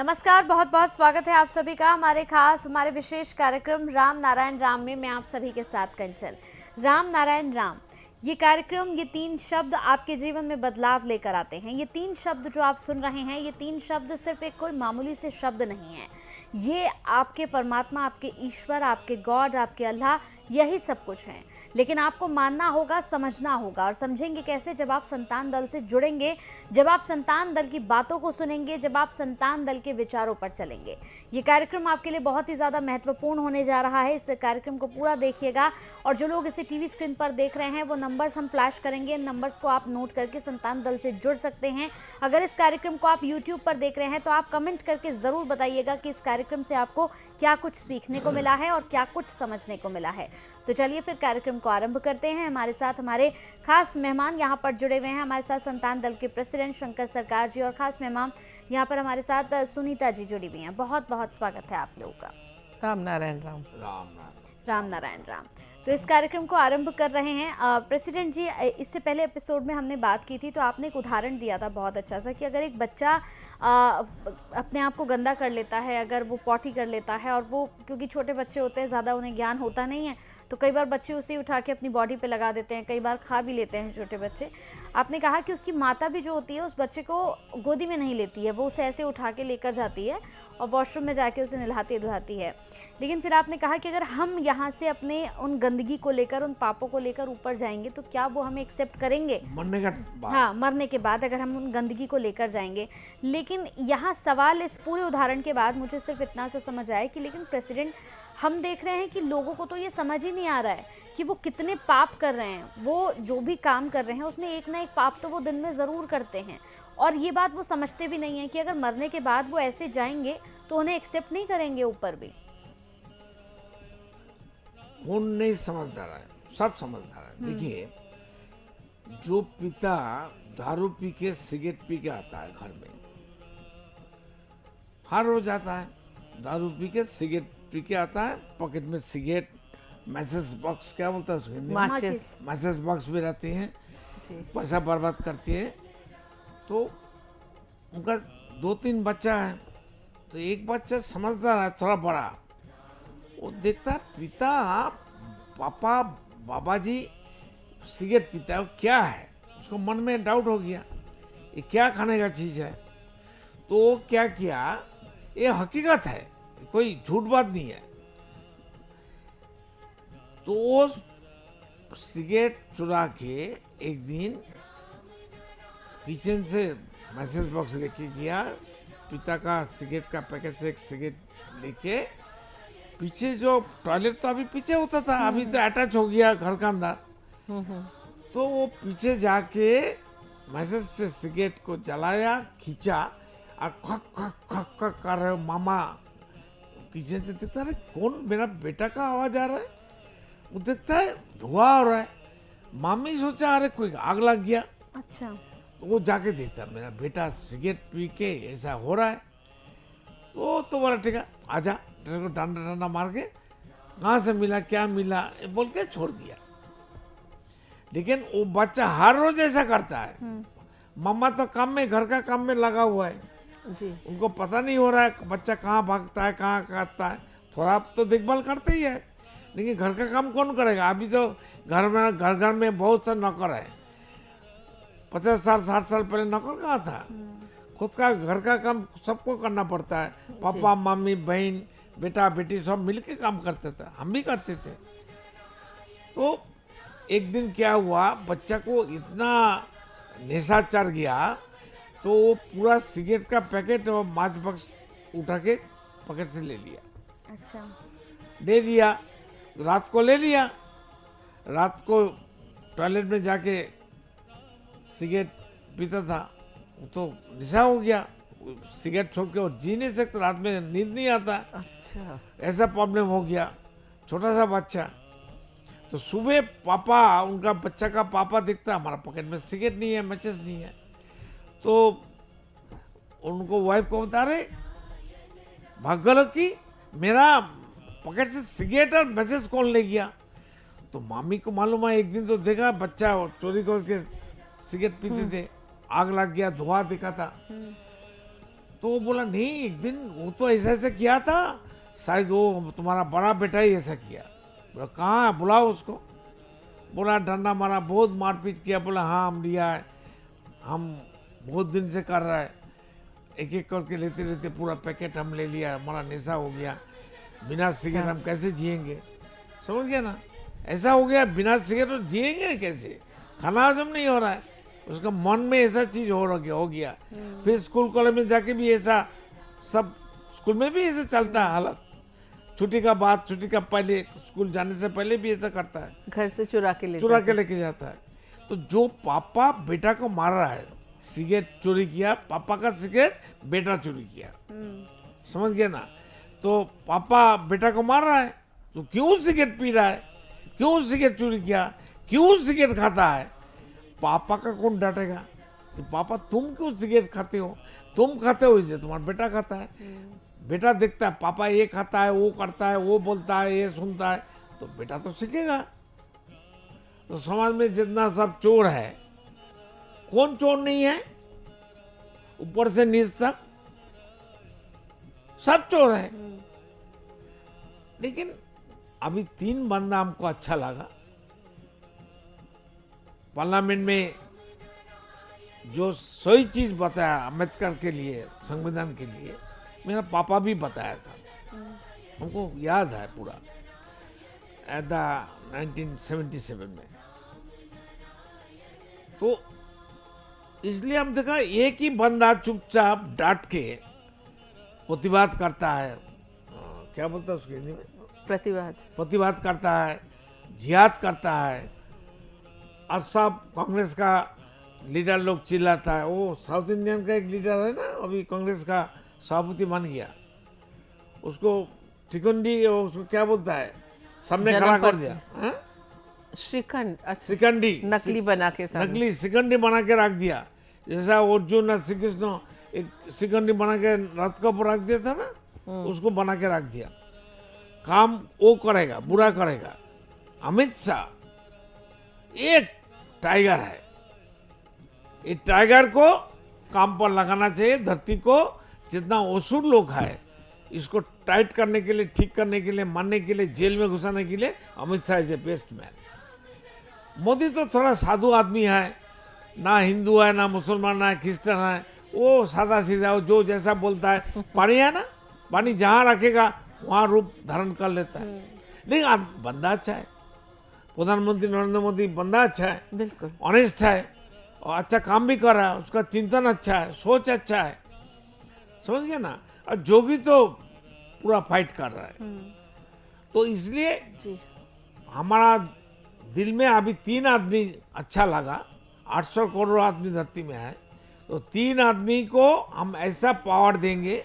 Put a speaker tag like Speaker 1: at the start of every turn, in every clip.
Speaker 1: नमस्कार, बहुत बहुत स्वागत है आप सभी का हमारे विशेष कार्यक्रम राम नारायण राम में। मैं आप सभी के साथ कंचन। राम नारायण राम, ये कार्यक्रम, ये 3 शब्द आपके जीवन में बदलाव लेकर आते हैं। ये 3 शब्द जो आप सुन रहे हैं, ये 3 शब्द सिर्फ एक कोई मामूली से शब्द नहीं है। ये आपके परमात्मा, आपके ईश्वर, आपके गॉड, आपके अल्लाह, यही सब कुछ है। लेकिन आपको मानना होगा, समझना होगा। और समझेंगे कैसे? जब आप संतान दल से जुड़ेंगे, जब आप संतान दल की बातों को सुनेंगे, जब आप संतान दल के विचारों पर चलेंगे। ये कार्यक्रम आपके लिए बहुत ही ज़्यादा महत्वपूर्ण होने जा रहा है। इस कार्यक्रम को पूरा देखिएगा। और जो लोग इसे टीवी स्क्रीन पर देख रहे हैं, वो नंबर्स हम फ्लैश करेंगे। इन नंबर्स को आप नोट करके संतान दल से जुड़ सकते हैं। अगर इस कार्यक्रम को आप यूट्यूब पर देख रहे हैं तो आप कमेंट करके ज़रूर बताइएगा कि इस कार्यक्रम से आपको क्या कुछ सीखने को मिला है और क्या कुछ समझने को मिला है। तो चलिए फिर कार्यक्रम को आरंभ करते हैं। हमारे साथ हमारे खास मेहमान यहाँ पर जुड़े हुए हैं। हमारे साथ संतान दल के प्रेसिडेंट शंकर सरकार जी और खास मेहमान यहाँ पर हमारे साथ सुनीता जी जुड़ी हुई हैं। बहुत बहुत स्वागत है आप लोगों का।
Speaker 2: राम नारायण राम।
Speaker 1: राम नारायण राम। तो इस कार्यक्रम को आरंभ कर रहे हैं। प्रेसिडेंट जी, इससे पहले एपिसोड में हमने बात की थी तो आपने एक उदाहरण दिया था बहुत अच्छा सा कि अगर एक बच्चा अपने आप को गंदा कर लेता है, अगर वो पॉटी कर लेता है, और वो क्योंकि छोटे बच्चे होते हैं, ज़्यादा उन्हें ज्ञान होता नहीं है, तो कई बार बच्चे उसे उठा के अपनी बॉडी पे लगा देते हैं, कई बार खा भी लेते हैं छोटे बच्चे। आपने कहा कि उसकी माता भी जो होती है उस बच्चे को गोदी में नहीं लेती है, वो उसे ऐसे उठा के लेकर जाती है और वॉशरूम में जाके उसे नहलाती धुलाती है। लेकिन फिर आपने कहा कि अगर हम यहाँ से अपने उन गंदगी को लेकर, उन पापों को लेकर ऊपर जाएंगे तो क्या वो हमें एक्सेप्ट करेंगे
Speaker 3: मरने का बाद?
Speaker 1: हाँ, मरने के बाद अगर हम उन गंदगी को लेकर जाएंगे। लेकिन यहाँ सवाल इस पूरे उदाहरण के बाद मुझे सिर्फ इतना सा समझ आया कि लेकिन प्रेसिडेंट, हम देख रहे हैं कि लोगों को तो ये समझ ही नहीं आ रहा है कि वो कितने पाप कर रहे हैं। वो जो भी काम कर रहे हैं उसमें एक ना एक पाप तो वो दिन में ज़रूर करते हैं। और ये बात वो समझते भी नहीं है कि अगर मरने के बाद वो ऐसे जाएंगे तो उन्हें एक्सेप्ट नहीं करेंगे ऊपर भी।
Speaker 3: कौन नहीं समझदार है? सब समझदार है। देखिए, जो पिता दारू पी के, सिगरेट पी के आता है घर में, हर रोज आता है, दारू पी के सिगरेट पी के आता है, पॉकेट में सिगरेट, मैसेज बॉक्स, क्या बोलता है उसको हिंदी में?
Speaker 2: माचिस।
Speaker 3: मैसेज बॉक्स भी रहती है,
Speaker 2: जी।
Speaker 3: पैसा बर्बाद करती है। तो उनका 2-3 बच्चा है, तो एक बच्चा समझदार है, थोड़ा बड़ा, वो देखता है पिता, पापा, बाबा जी सिगरेट पीता है, वो क्या है? उसको मन में डाउट हो गया, ये क्या खाने का चीज़ है। तो वो क्या किया, ये हकीकत है, कोई झूठ बात नहीं है। तो वो सिगरेट चुरा के एक दिन किचन से मैसेज बॉक्स लेके गया, पिता का सिगरेट का पैकेट से एक सिगरेट लेके, पीछे जो टॉयलेट तो अभी पीछे होता था, अभी तो अटैच हो गया घर का अंदर, तो वो पीछे जाके मैसेज से सिगरेट को जलाया, खींचा, और खक खक खक खक कर रहे मामा किचन से देखता है, कौन, मेरा बेटा का आवाज आ रहा है। वो देखता है धुआं हो रहा है। मामी सोचा अरे कोई आग लग गया।
Speaker 1: अच्छा।
Speaker 3: वो जाके देखता मेरा बेटा सिगरेट पी के ऐसा हो रहा है। तो बोला ठीक है, आजा, तेरे को डंडा डंडा मार के, कहाँ से मिला, क्या मिला, ये बोल के छोड़ दिया। लेकिन वो बच्चा हर रोज ऐसा करता है। मम्मा तो काम में, घर का काम में लगा हुआ है
Speaker 2: जी।
Speaker 3: उनको पता नहीं हो रहा है बच्चा कहाँ भागता है, कहाँ करता है। थोड़ा तो देखभाल करते ही है, लेकिन घर का काम कौन करेगा? अभी तो घर में बहुत सा नौकर है। 50 साल 60 साल पहले नौकर कहाँ था? खुद का घर का काम सबको करना पड़ता है। पापा, मम्मी, बहन, बेटा, बेटी सब मिलके काम करते थे, हम भी करते थे। तो एक दिन क्या हुआ, बच्चा को इतना नशा चढ़ गया, तो वो पूरा सिगरेट का पैकेट और माच बॉक्स उठा के पॉकेट से ले लिया।
Speaker 1: अच्छा।
Speaker 3: ले लिया, रात को ले लिया, रात को टॉयलेट में जाके सिगरेट पीता था, वो तो नशा हो गया, सिगरेट छोड़ के वो जी नहीं सकता, रात में नींद नहीं आता।
Speaker 2: अच्छा।
Speaker 3: ऐसा प्रॉब्लम हो गया, छोटा सा बच्चा। तो सुबह पापा, उनका बच्चा का पापा दिखता, हमारा पॉकेट में सिगरेट नहीं है, मैचेस नहीं है। तो उनको वाइफ को बता रहे, भागल की मेरा पॉकेट से सिगरेट और मैसेज कौन ले गया। तो मामी को मालूम है, एक दिन तो देखा बच्चा चोरी करके सिगरेट पीते थे, आग लग गया, धुआं दिखा था। तो वो बोला नहीं, एक दिन वो तो ऐसा ऐसा किया था, शायद वो तुम्हारा बड़ा बेटा ही ऐसा किया। बोला कहाँ है, बुलाओ उसको। बोला डंडा मारा, बहुत मारपीट किया। बोला हाँ हम लिया है, हम बहुत दिन से कर रहा है, एक एक करके लेते लेते पूरा पैकेट हम ले लिया, हमारा नशा हो गया, बिना सिगरेट हम कैसे जिएंगे। समझ गया ना, ऐसा हो गया, बिना सिगरेट तो जिएंगे कैसे, खाना हजम नहीं हो रहा है। उसका मन में ऐसा चीज हो गया। फिर स्कूल कॉलेज में जाके भी ऐसा, सब स्कूल में भी ऐसे चलता है हालत। छुट्टी का बाद, छुट्टी का पहले, स्कूल जाने से पहले भी ऐसा करता है,
Speaker 2: घर से चुरा के
Speaker 3: लेके जाता है। तो जो पापा बेटा को मार रहा है, सिगरेट चोरी किया, पापा का सिगरेट बेटा चोरी किया, समझ गया ना। तो पापा बेटा को मार रहा है, तो क्यों सिगरेट पी रहा है, क्यों सिगरेट चोरी किया, क्यों सिगरेट खाता है। पापा का कौन डांटेगा कि पापा तुम क्यों सिगरेट खाते हो, तुम खाते हो इसलिए तुम्हारा बेटा खाता है। बेटा देखता है पापा ये खाता है, वो करता है, वो बोलता है, ये सुनता है, तो बेटा तो सीखेगा। तो समाज में जितना सब चोर है, कौन चोर नहीं है, ऊपर से नीच तक सब चोर है। लेकिन अभी 3 बंदा हमको अच्छा लगा। पार्लियामेंट में जो सही चीज बताया अम्बेडकर के लिए, संविधान के लिए, मेरा पापा भी बताया था, हमको याद है पूरा, एट द 1977 में। तो इसलिए हम देखा एक ही बंदा चुपचाप डांट के प्रतिवाद करता है, क्या बोलता है उसके हिंदी में, प्रतिवाद करता है, जिहाद करता है। और सब कांग्रेस का लीडर लोग चिल्लाता है। वो साउथ इंडियन का एक लीडर है ना, अभी कांग्रेस का सभापति बन गया, उसको चिकंडी, उसको क्या बोलता है, सबने खड़ा कर दिया, श्रीखंडी
Speaker 2: नकली बना के,
Speaker 3: नकली श्रीखंडी बना के रख दिया। जैसा अर्जुन और श्री कृष्ण एक श्रीखंडी बना के रथ के ऊपर रख दिया था ना, उसको बना के रख दिया। काम वो करेगा, बुरा करेगा। अमित शाह एक टाइगर है, ये टाइगर को काम पर लगाना चाहिए। धरती को जितना ओसूर लोग है, इसको टाइट करने के लिए, ठीक करने के लिए, मारने के लिए, जेल में घुसाने के लिए Amit Shah is a best man. Modi तो थोड़ा साधु आदमी है, ना हिंदू है, ना मुसलमान, ना क्रिश्चियन है, वो सादा सीधा, जो जैसा बोलता है। पानी है ना, पानी जहाँ रखेगा वहाँ रूप धारण कर लेता है। लेकिन बंदा अच्छा है, प्रधानमंत्री नरेंद्र मोदी बंदा अच्छा है,
Speaker 2: बिल्कुल
Speaker 3: ऑनेस्ट है और अच्छा काम भी कर रहा है, उसका चिंतन अच्छा है, सोच अच्छा है, समझ गया ना। और जोगी तो पूरा फाइट कर रहा है। तो इसलिए हमारा दिल में अभी 3 आदमी अच्छा लगा। 800 करोड़ आदमी धरती में है, तो 3 आदमी को हम ऐसा पावर देंगे,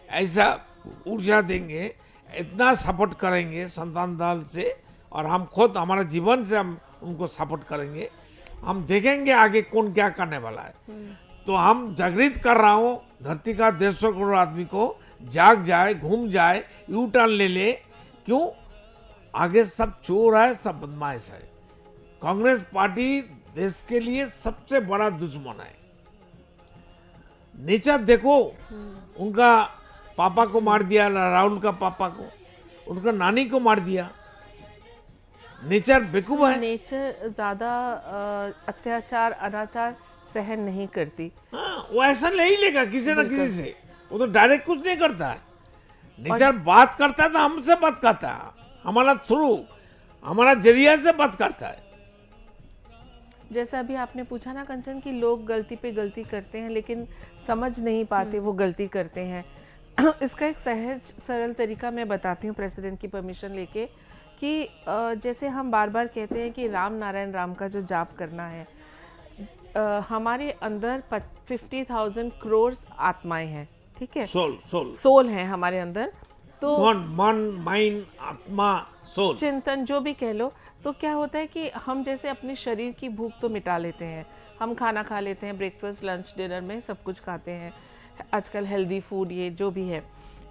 Speaker 3: ऐसा ऊर्जा देंगे, इतना सपोर्ट करेंगे संतान दल से, और हम खुद हमारे जीवन से हम उनको सपोर्ट करेंगे। हम देखेंगे आगे कौन क्या करने वाला है। तो हम जागृत कर रहा हूँ धरती का 150 करोड़ आदमी को, जाग जाए, घूम जाए, यू टर्न ले ले। क्यों? आगे सब चोर है, सब बदमाश है। कांग्रेस पार्टी देश के लिए सबसे बड़ा दुश्मन है। नेचर देखो, उनका पापा को मार दिया, राहुल का पापा को, उनका नानी को मार दिया। नेचर बेवकूफ है।
Speaker 2: नेचर ज्यादा अत्याचार, अनाचार सहन नहीं करती।
Speaker 3: हाँ, वो ऐसा ले ही लेगा किसी न किसी से। वो तो डायरेक्ट कुछ नहीं करता है। नेचर बात करता है तो हमसे बात करता है, हमारा थ्रू, हमारा जरिया से बात करता है।
Speaker 2: जैसा अभी आपने पूछा ना कंचन, कि लोग गलती पे गलती करते हैं लेकिन समझ नहीं पाते वो गलती करते हैं। इसका एक सहज सरल तरीका मैं बताती हूँ, प्रेसिडेंट की परमिशन लेके, कि जैसे हम बार बार कहते हैं कि राम नारायण राम का जो जाप करना है, हमारे अंदर 50,000 करोड़ आत्माएं हैं, ठीक है, सोल हैं हमारे अंदर। तो
Speaker 3: मन, माइंड, आत्मा, सोल,
Speaker 2: चिंतन जो भी कह लो। तो क्या होता है कि हम जैसे अपने शरीर की भूख तो मिटा लेते हैं, हम खाना खा लेते हैं, ब्रेकफास्ट लंच डिनर में सब कुछ खाते हैं, आजकल हेल्दी फूड ये जो भी है।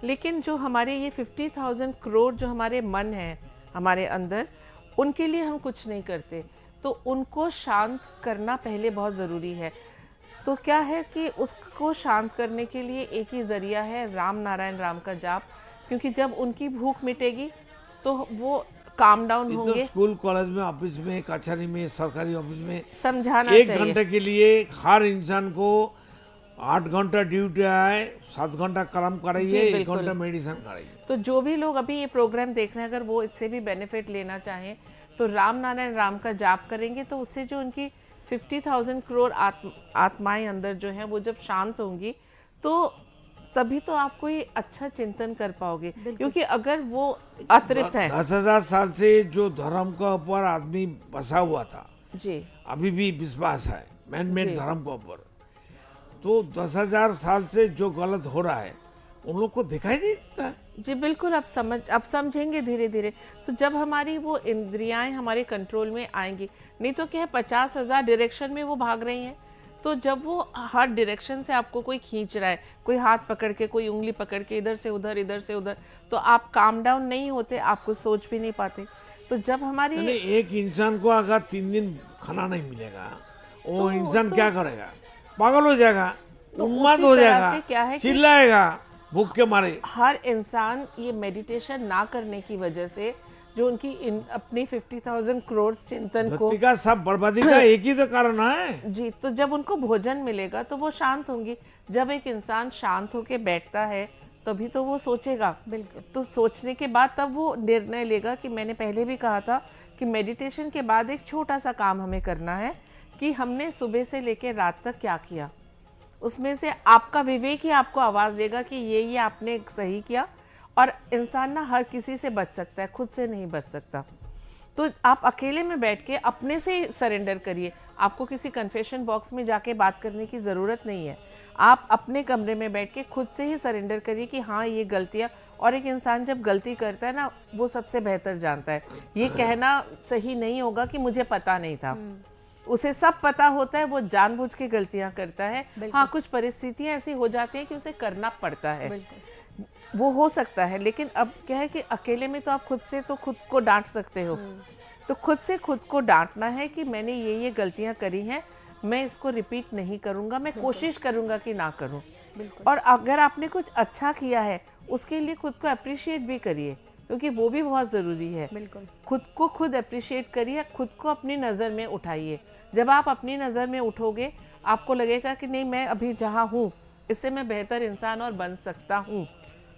Speaker 2: लेकिन जो हमारे ये 50,000 करोड़ जो हमारे मन हैं हमारे अंदर, उनके लिए हम कुछ नहीं करते। तो उनको शांत करना पहले बहुत ज़रूरी है। तो क्या है कि उसको शांत करने के लिए एक ही जरिया है, राम नारायण राम का जाप, क्योंकि जब उनकी भूख मिटेगी तो वो काम डाउन
Speaker 3: ये तो
Speaker 2: होंगे।
Speaker 3: स्कूल कॉलेज में, ऑफिस में, कचहरी में, सरकारी ऑफिस में
Speaker 2: समझाना
Speaker 3: एक
Speaker 2: चाहिए।
Speaker 3: घंटे के लिए हर इंसान को 8 घंटा ड्यूटी आए, 7 घंटा काम
Speaker 2: जी,
Speaker 3: कराइए, 1
Speaker 2: बिल्कुल।
Speaker 3: घंटा मेडिसिन कराइए।
Speaker 2: तो जो भी लोग अभी ये प्रोग्राम देख रहे हैं, अगर वो इससे भी बेनिफिट लेना चाहें तो राम नारायण राम का जाप करेंगे तो उससे जो उनकी 50,000 करोड़ आत्माएं अंदर जो हैं वो जब शांत होंगी तो तभी तो आप कोई अच्छा चिंतन कर पाओगे, क्योंकि अगर वो अतृप्त है
Speaker 3: 10,000 साल से जो धर्म का ऊपर आदमी बसा हुआ था,
Speaker 2: जी,
Speaker 3: अभी भी विश्वास है मैन मेड
Speaker 2: जी।
Speaker 3: धर्म के ऊपर, तो 10,000 साल से जो गलत हो रहा है उन लोग को दिखाई नहीं देता।
Speaker 2: जी बिल्कुल। अब समझेंगे धीरे धीरे। तो जब हमारी वो इंद्रियाएं हमारे कंट्रोल में आएंगी, नहीं तो क्या है 50,000 डायरेक्शन में वो भाग रही हैं, तो जब वो हर डायरेक्शन से आपको कोई खींच रहा है, कोई हाथ पकड़ के, कोई उंगली पकड़ के, इधर से उधर, इधर से उधर, तो आप काम डाउन नहीं होते, आपको सोच भी नहीं पाते। तो जब हमारी
Speaker 3: यानी एक इंसान को अगर 3 दिन खाना नहीं मिलेगा, वो
Speaker 2: तो-
Speaker 3: इंसान
Speaker 2: तो-
Speaker 3: क्या करेगा? पागल हो जाएगा,
Speaker 2: तो
Speaker 3: उन्माद
Speaker 2: उसी
Speaker 3: हो
Speaker 2: तरह
Speaker 3: जाएगा,
Speaker 2: से क्या है कि-
Speaker 3: चिल्लाएगा भूख के मारे।
Speaker 2: हर इंसान ये मेडिटेशन ना करने की वजह से जो उनकी अपनी 50,000 करोड़ चिंतन को,
Speaker 3: धरती का सब बर्बादी का एक ही तो कारण है।
Speaker 2: जी, तो जब उनको भोजन मिलेगा तो वो शांत होंगी। जब एक इंसान शांत होके बैठता है तभी तो वो सोचेगा।
Speaker 1: बिल्कुल।
Speaker 2: तो सोचने के बाद तब वो निर्णय लेगा कि मैंने पहले भी कहा था कि मेडिटेशन के बाद एक छोटा सा काम हमें करना है कि हमने सुबह से लेकर रात तक क्या किया, उसमें से आपका विवेक ही आपको आवाज़ देगा कि ये आपने सही किया। और इंसान ना हर किसी से बच सकता है, खुद से नहीं बच सकता। तो आप अकेले में बैठ के अपने से सरेंडर करिए। आपको किसी कन्फेशन बॉक्स में जाके बात करने की ज़रूरत नहीं है। आप अपने कमरे में बैठ के खुद से ही सरेंडर करिए कि हाँ ये गलतियाँ। और एक इंसान जब गलती करता है ना, वो सबसे बेहतर जानता है। ये कहना सही नहीं होगा कि मुझे पता नहीं था, उसे सब पता होता है, वो जानबूझ के गलतियाँ करता है। हाँ, कुछ परिस्थितियाँ ऐसी हो जाती हैं कि उसे करना पड़ता है,
Speaker 1: बिल्कुल।
Speaker 2: वो हो सकता है। लेकिन अब क्या है कि अकेले में तो आप खुद से तो खुद को डांट सकते हो। तो खुद से खुद को डांटना है कि मैंने ये गलतियां करी हैं, मैं इसको रिपीट नहीं करूंगा, मैं कोशिश करूंगा कि ना करूं। और अगर आपने कुछ अच्छा किया है उसके लिए खुद को अप्रिशिएट भी करिए, क्योंकि वो भी बहुत ज़रूरी है।
Speaker 1: बिल्कुल।
Speaker 2: खुद को खुद अप्रिशिएट करिए, खुद को अपनी नज़र में उठाइए। जब आप अपनी नज़र में उठोगे आपको लगेगा कि नहीं, मैं अभी जहाँ हूँ इससे मैं बेहतर इंसान और बन सकता हूँ।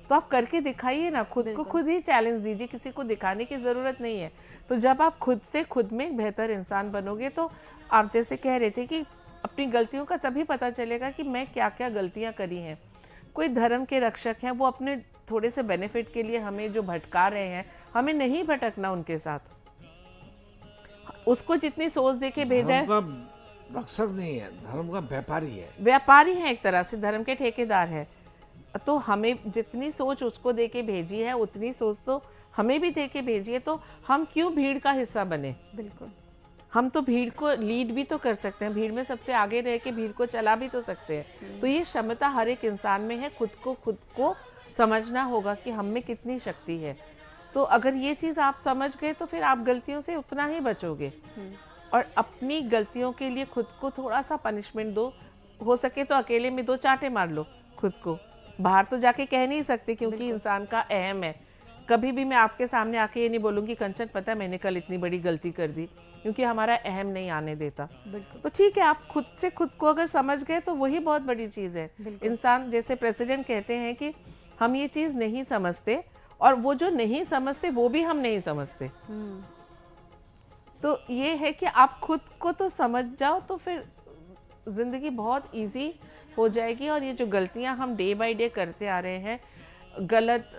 Speaker 2: तो आप करके दिखाइए ना, खुद को खुद ही चैलेंज दीजिए, किसी को दिखाने की ज़रूरत नहीं है। तो जब आप खुद से खुद में बेहतर इंसान बनोगे तो आप जैसे कह रहे थे कि अपनी गलतियों का तभी पता चलेगा कि मैं क्या क्या गलतियाँ करी हैं। कोई धर्म के रक्षक हैं, वो अपने थोड़े से बेनिफिट के लिए हमें जो भटका रहे हैं, हमें नहीं भटकना उनके साथ। उसको जितनी सोच दे के भेजा है,
Speaker 3: धर्म का रक्षक नहीं है, धर्म का व्यापारी है।
Speaker 2: व्यापारी है एक तरह से, धर्म के ठेकेदार है। तो हमें जितनी सोच उसको दे के भेजी है उतनी सोच तो हमें भी दे के भेजी है। तो हम क्यों भीड़ का हिस्सा बने?
Speaker 1: बिल्कुल।
Speaker 2: हम तो भीड़ को लीड भी तो कर सकते हैं, भीड़ में सबसे आगे रह के भीड़ को चला भी तो सकते हैं। तो ये क्षमता हर एक इंसान में है। खुद को समझना होगा कि हम में कितनी शक्ति है। तो अगर ये चीज़ आप समझ गए तो फिर आप गलतियों से उतना ही बचोगे। और अपनी गलतियों के लिए खुद को थोड़ा सा पनिशमेंट दो, हो सके तो अकेले में 2 चांटे मार लो खुद को। बाहर तो जाके कह नहीं सकते क्योंकि इंसान का अहम है। कभी भी मैं आपके सामने आके ये नहीं बोलूँगी कंचन पता है मैंने कल इतनी बड़ी गलती कर दी, क्योंकि हमारा अहम नहीं आने देता। तो ठीक है, आप खुद से खुद को अगर समझ गए तो वही बहुत बड़ी चीज़ है। इंसान, जैसे प्रेसिडेंट कहते हैं कि हम ये चीज़ नहीं समझते, और वो जो नहीं समझते वो भी हम नहीं समझते। तो ये है कि आप खुद को तो समझ जाओ तो फिर ज़िंदगी बहुत इजी हो जाएगी। और ये जो गलतियां हम डे बाय डे करते आ रहे हैं, गलत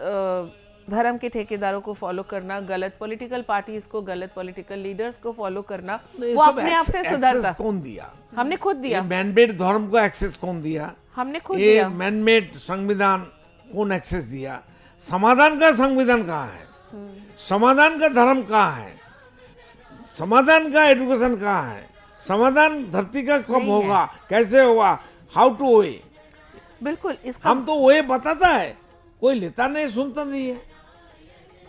Speaker 2: धर्म के ठेकेदारों को फॉलो करना, गलत पॉलिटिकल पार्टीज को, गलत पॉलिटिकल लीडर्स को फॉलो करना, वो अपने आप से सुधरता।
Speaker 3: कौन दिया?
Speaker 2: हमने खुद दिया।
Speaker 3: मैनमेड धर्म को एक्सेस कौन दिया?
Speaker 2: हमने खुद
Speaker 3: ये
Speaker 2: दिया।
Speaker 3: मैनमेड संविधान कौन एक्सेस दिया? समाधान का संविधान कहाँ है? समाधान का धर्म कहाँ है? समाधान का एजुकेशन कहाँ है? समाधान धरती का कब होगा, कैसे होगा, हाउ टू वे?
Speaker 2: बिल्कुल। इसका
Speaker 3: हम तो वे बताता है, कोई लेता नहीं, सुनता नहीं है।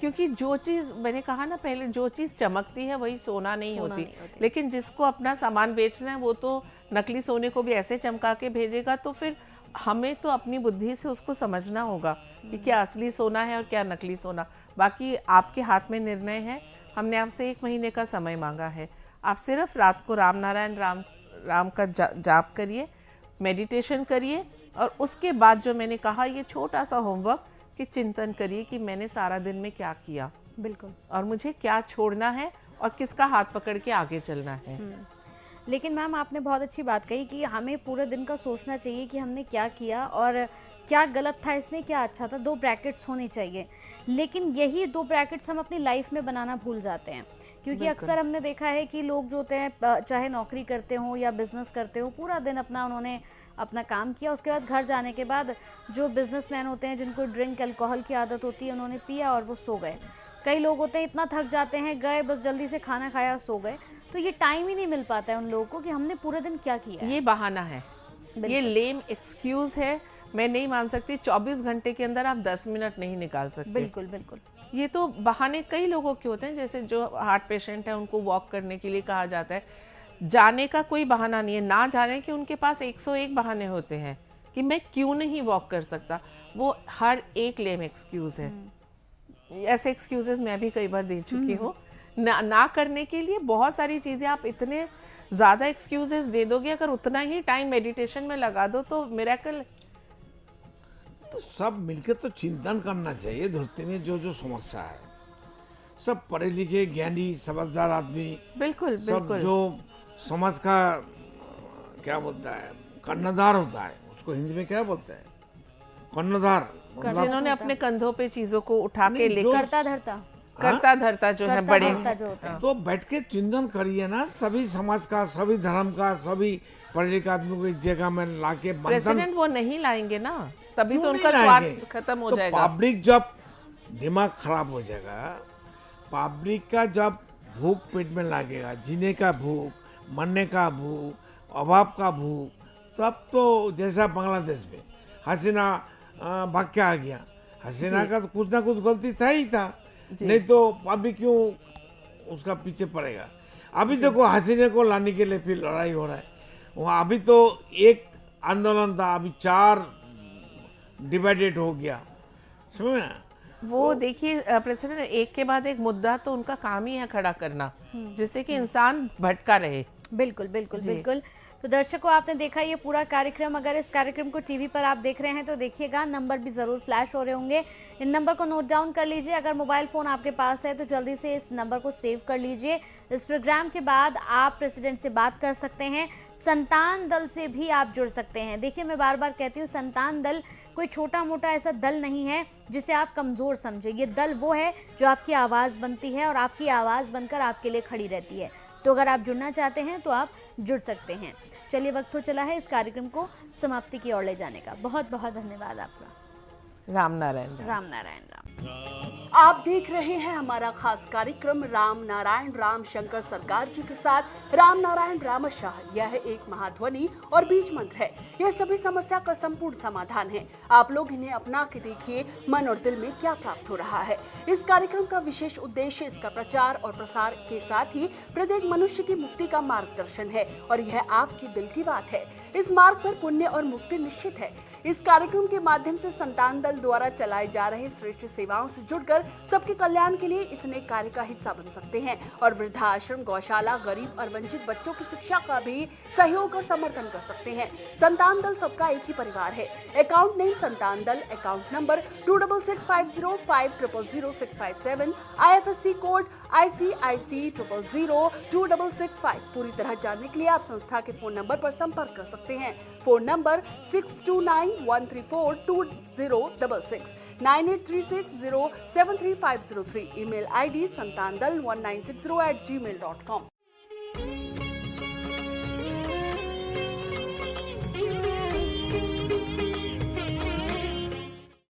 Speaker 2: क्योंकि जो चीज़ मैंने कहा ना पहले, जो चीज़ चमकती है वही सोना नहीं होती। लेकिन जिसको अपना सामान बेचना है वो तो नकली सोने को भी ऐसे चमका के भेजेगा, तो फिर हमें तो अपनी बुद्धि से उसको समझना होगा कि क्या असली सोना है और क्या नकली सोना। बाकी आपके हाथ में निर्णय है। हमने आपसे 1 महीने का समय मांगा है। आप सिर्फ रात को राम नारायण राम का जाप करिए, मेडिटेशन करिए, और उसके बाद जो मैंने कहा ये छोटा सा होमवर्क कि चिंतन करिए कि मैंने सारा दिन में क्या किया,
Speaker 1: बिल्कुल,
Speaker 2: और मुझे क्या छोड़ना है और किसका हाथ पकड़ के आगे चलना है।
Speaker 1: लेकिन मैम आपने बहुत अच्छी बात कही कि हमें पूरे दिन का सोचना चाहिए कि हमने क्या किया और क्या गलत था इसमें, क्या अच्छा था। 2 ब्रैकेट्स होनी चाहिए, लेकिन यही 2 ब्रैकेट्स हम अपनी लाइफ में बनाना भूल जाते हैं, क्योंकि अक्सर हमने देखा है कि लोग जो होते हैं, चाहे नौकरी करते हो या बिजनेस करते हो, पूरा दिन उन्होंने अपना काम किया, उसके बाद घर जाने के बाद जो बिजनेसमैन होते हैं जिनको ड्रिंक अल्कोहल की आदत होती है, उन्होंने पिया और वो सो गए। कई लोग होते हैं इतना थक जाते हैं, गए बस जल्दी से खाना खाया सो गए, तो ये टाइम ही नहीं मिल पाता है उन लोगों को कि हमने पूरे दिन क्या किया।
Speaker 2: ये बहाना है, ये लेम एक्सक्यूज है। मैं नहीं मान सकती 24 घंटे के अंदर आप 10 मिनट नहीं निकाल सकते।
Speaker 1: बिल्कुल बिल्कुल,
Speaker 2: ये तो बहाने कई लोगों के होते हैं। जैसे जो हार्ट पेशेंट है उनको वॉक करने के लिए कहा जाता है, जाने का कोई बहाना नहीं है। ना जाने के उनके पास 101 बहाने होते हैं कि मैं क्यों नहीं वॉक कर सकता। वो हर एक लेम एक्सक्यूज है। ऐसे एक्सक्यूजेस मैं भी कई बार दे चुकी हूँ। ना करने के लिए बहुत सारी चीज़ें, आप इतने ज़्यादा एक्सक्यूजेस दे दोगे, अगर उतना ही टाइम मेडिटेशन में लगा दो तो मिरेकल।
Speaker 3: तो सब मिलकर तो चिंतन करना चाहिए धरती में जो जो समस्या है। सब पढ़े लिखे ज्ञानी समझदार आदमी,
Speaker 2: बिल्कुल
Speaker 3: सब
Speaker 2: बिल्कुल,
Speaker 3: जो समाज का क्या बोलता है, कर्णधार होता है, उसको हिंदी में क्या बोलते हैं, कर्णधार,
Speaker 2: जिन्होंने अपने कंधों पे चीजों को उठा के
Speaker 3: नहीं,
Speaker 2: लेकर करता धरता जो है बड़े,
Speaker 1: जो होता है।
Speaker 3: तो बैठ के चिंतन करिए ना, सभी समाज का, सभी धर्म का, सभी पढ़े लिखे आदमी को एक जगह में लाके बंधन।
Speaker 2: प्रेसिडेंट वो नहीं लाएंगे ना, तभी तो
Speaker 3: क्यों
Speaker 2: उनका
Speaker 3: नहीं
Speaker 2: स्वार्थ
Speaker 3: लाएंगे?
Speaker 2: खत्म हो
Speaker 3: तो
Speaker 2: जाएगा।
Speaker 3: पब्लिक जब दिमाग खराब हो जाएगा, पब्लिक का जब भूख पेट में लगेगा, जीने का भूख, मरने का भूख, अभाव का भूख, तब तो जैसा बांग्लादेश में हसीना भाग के आ गया, हसीना का तो कुछ ना कुछ गलती था ही था, नहीं तो पब्लिक क्यों उसका पीछे पड़ेगा। अभी देखो हसीने को लाने के लिए फिर लड़ाई हो रहा है वहाँ। अभी तो एक आंदोलन था, अभी 4 डिवाइडेड हो गया, समझ में।
Speaker 2: वो देखिए प्रेसिडेंट एक के बाद एक मुद्दा तो उनका काम ही है खड़ा करना, जिससे कि इंसान भटका रहे।
Speaker 1: बिल्कुल बिल्कुल बिल्कुल। तो दर्शकों, आपने देखा ये पूरा कार्यक्रम। अगर इस कार्यक्रम को टीवी पर आप देख रहे हैं तो देखिएगा, नंबर भी ज़रूर फ्लैश हो रहे होंगे। इन नंबर को नोट डाउन कर लीजिए। अगर मोबाइल फ़ोन आपके पास है तो जल्दी से इस नंबर को सेव कर लीजिए। इस प्रोग्राम के बाद आप प्रेसिडेंट से बात कर सकते हैं। संतान दल से भी आप जुड़ सकते हैं। देखिए, मैं बार बार कहती हूँ, संतान दल कोई छोटा मोटा ऐसा दल नहीं है जिसे आप कमज़ोर समझे। ये दल वो है जो आपकी आवाज़ बनती है और आपकी आवाज़ बनकर आपके लिए खड़ी रहती है। तो अगर आप जुड़ना चाहते हैं तो आप जुड़ सकते हैं। चलिए, वक्त हो चला है इस कार्यक्रम को समाप्ति की ओर ले जाने का। बहुत बहुत धन्यवाद आपका।
Speaker 2: राम नारायण
Speaker 1: राम नारायण राम।
Speaker 4: आप देख रहे हैं हमारा खास कार्यक्रम राम नारायण राम शंकर सरकार जी के साथ राम नारायण रामशाह। यह एक महाध्वनि और बीज मंत्र है। यह सभी समस्या का संपूर्ण समाधान है। आप लोग इन्हें अपना के देखिए, मन और दिल में क्या प्राप्त हो रहा है। इस कार्यक्रम का विशेष उद्देश्य इसका प्रचार और प्रसार के साथ ही प्रत्येक मनुष्य की मुक्ति का मार्गदर्शन है, और यह आपके दिल की बात है। इस मार्ग पर पुण्य और मुक्ति निश्चित है। इस कार्यक्रम के माध्यम से संतान दल द्वारा चलाए जा रहे श्रेष्ठ सेवाओं से जुड़कर सबके कल्याण के लिए इस नेक कार्य का हिस्सा बन सकते हैं, और वृद्धाश्रम, गौशाला, गरीब और वंचित बच्चों की शिक्षा का भी सहयोग और समर्थन कर सकते हैं। संतान दल सबका एक ही परिवार है। अकाउंट नेम संतान दल, account number 266505000657, IFSC code ICIC 000265। पूरी तरह जानने के लिए आप संस्था के फोन नंबर पर संपर्क कर सकते हैं। Phone number 6291342066, 9836073503। Email ID santandal1960@gmail.com।